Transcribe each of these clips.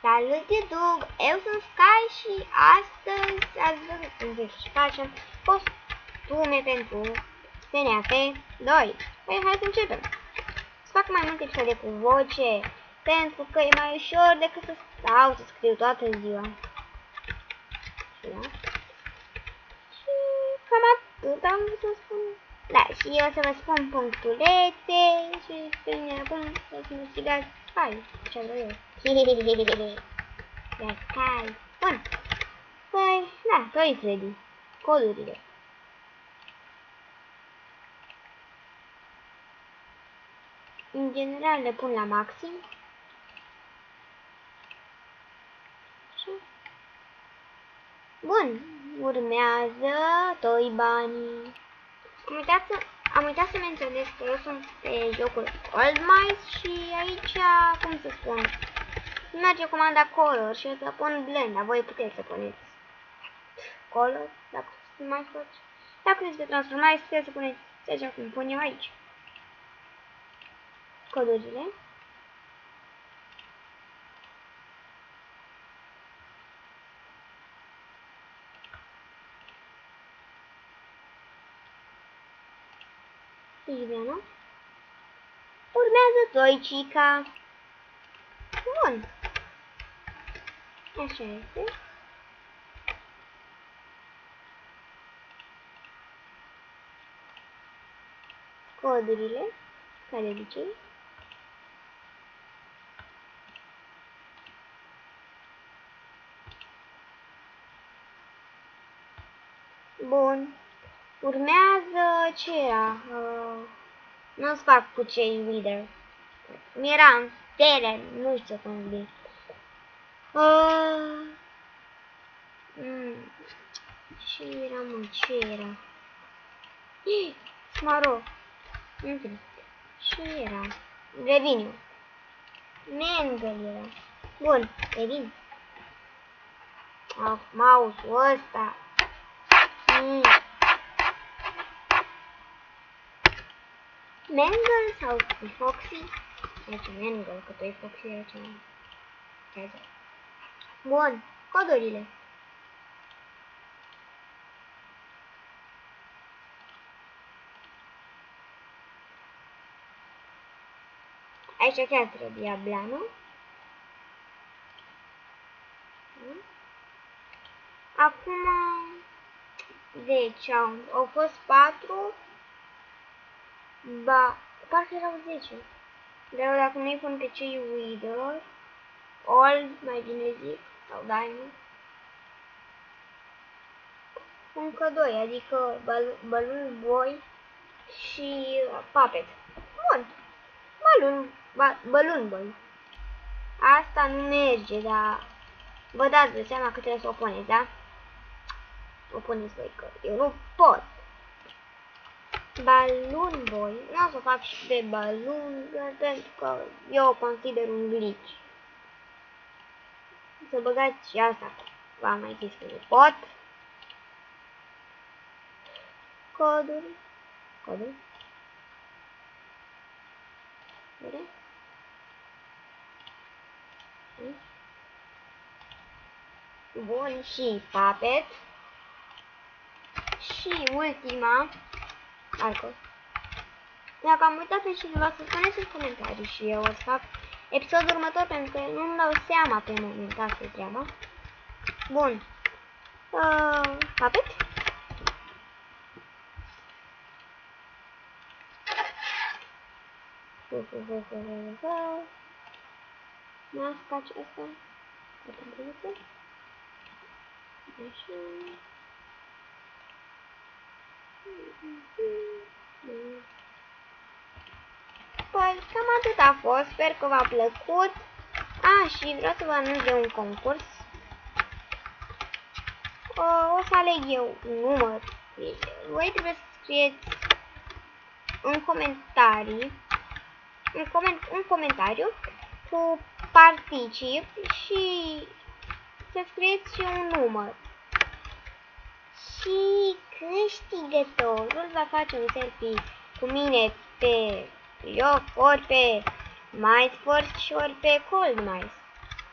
Salut YouTube! Eu sunt Sky și astăzi ați văzut ce facem costume pentru SNAP 2. Păi hai să începem. Să fac mai multe episoade cu voce, pentru că e mai ușor decât să stau să scriu toată ziua. Da? Și cam atât am vrut să spun. Da, și eu să vă spun punctulețe și prin acum să mă strigați Sky, ce vreau eu. Ia Sky. Bun. Păi, da, Toy Freddy. Codurile. În general le pun la maxim. Și... Bun. Urmează Toy Bunny. Am uitat să menționez că eu sunt pe jocul Old Mice și aici, cum să spun, merge comanda Color și o să pun Blend, dar voi puteți să puneți Color, dacă mai faci. Dacă vreți să transformați, puteți să puneți așa cum pun eu aici. Codurile. Juliana. Urmează Toychica. Bun. Așa este. Codurile, ca de obicei. Bun. Urmează ce era? Nu-ți fac cu cei Wither. Mi-era în stele, nu știu cum bine. Ce era, mă? Ce era? Smaro. Nu știu. Ce era? Revin eu. Mangle era. Bun, revin. Mouse-ul ăsta. Mangle sau Foxy? Aici Mangle, că tu e Foxy aici. Bun, codurile. Aici chiar trebuia blanul. Acum, deci au fost 4. Ba, parcă erau 10. Dar dacă nu-i pun pe cei Wither, Old, mai bine zic, sau Diamond, încă 2, adică Balloon Boy și Puppet. Bun, Balloon Boy. Asta nu merge, dar vă dați de seama că trebuie să o puneți, da? O puneți voi, că eu nu pot. Balloon Boy, nu o să fac și pe Balloon, pentru că eu o consider un glitch. Să băgați și asta, v-am mai zis că nu pot. Coduri. Bun, și Puppet. Și ultima, alcool. Dacă am uitat pe cineva, să spuneți în comentarii și eu o să fac episodul următor, pentru că nu-mi dau seama pe moment, asta e treaba. Bun. Puppet. Masca aceasta. Așa. Păi, cam atât a fost, sper că v-a plăcut. Și vreau să vă anunț de un concurs. O să aleg eu un număr. Voi trebuie să scrieți în comentarii, un comentariu cu particip și să scrieți și un număr. Și câștigătorul va face un selfie cu mine pe joc, ori pe Mice Force și ori pe Cold Mice.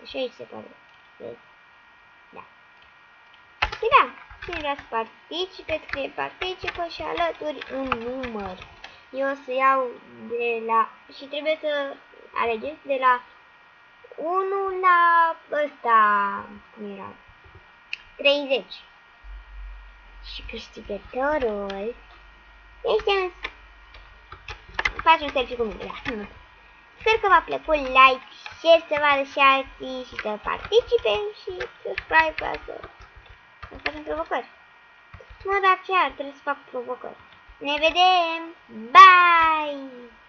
Și aici se pare. Vezi? Da. Și da, cine vrea să participe, scrie participă și alături un număr. Eu o să iau de la... Și trebuie să alegeți de la 1 la ăsta, cum era? 30. Și câștigătorul este un... Faci un selfie cu mine, da. Sper că v-a plăcut, like, share să vadă și alții și să participe și subscribe ca să facem provocări. Mă, dar chiar trebuie să fac provocări. Ne vedem! Bye!